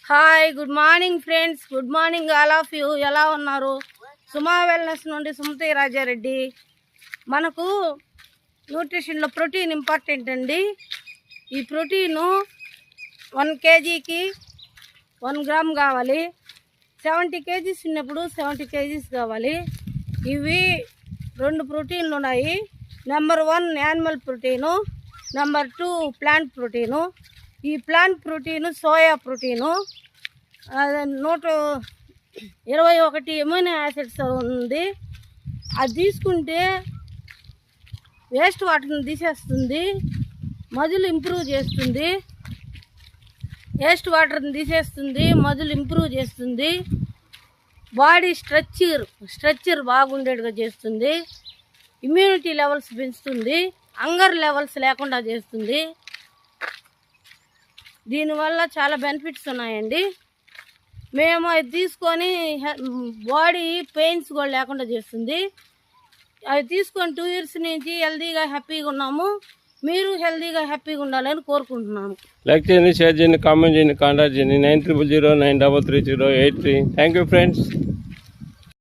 Hi, good morning friends. Good morning all of you. ఎలా ఉన్నారు? సుమా wellness నుండి సుమతి రాజారెడ్డి. మనకు న్యూట్రిషన్లో ప్రోటీన్ ఇంపార్టెంట్ అండి. ఈ ప్రోటీను 1 kgకి 1 గ్రామ్ కావాలి. 70 kgs ఉన్నప్పుడు 70 kgs కావాలి. ఇవి 2 ప్రోటీన్లు ఉన్నాయి. Number 1 animal protein, number 2 plant protein. ఈ plant protein soya protein 121 amino acids ఉంది. అది తీసుకుంటే వేస్ట్ వాటర్ని తీసేస్తుంది, మజిల్ ఇంప్రూవ్ చేస్తుంది. వేస్ట్ వాటర్ని తీసేస్తుంది, మజిల్ ఇంప్రూవ్ చేస్తుంది. బాడీ స్ట్రక్చర్ బాగుండేట్టుగా చేస్తుంది. ఇమ్యూనిటీ లెవెల్స్ పెంచుతుంది. హంగర్ లెవెల్స్ లేకుండా చేస్తుంది. దీనివల్ల చాలా బెనిఫిట్స్ ఉన్నాయండి. మేము అది తీసుకొని బాడీ పెయిన్స్ కూడా లేకుండా చేస్తుంది. అవి తీసుకొని 2 years నుంచి హెల్తీగా హ్యాపీగా ఉన్నాము. మీరు హెల్తీగా హ్యాపీగా ఉండాలని కోరుకుంటున్నాము. లైక్ చేయండి, షేర్ చేయండి, కామెంట్ చేయండి, కాంటాక్ట్ చేయండి 9309333083. Thank you friends.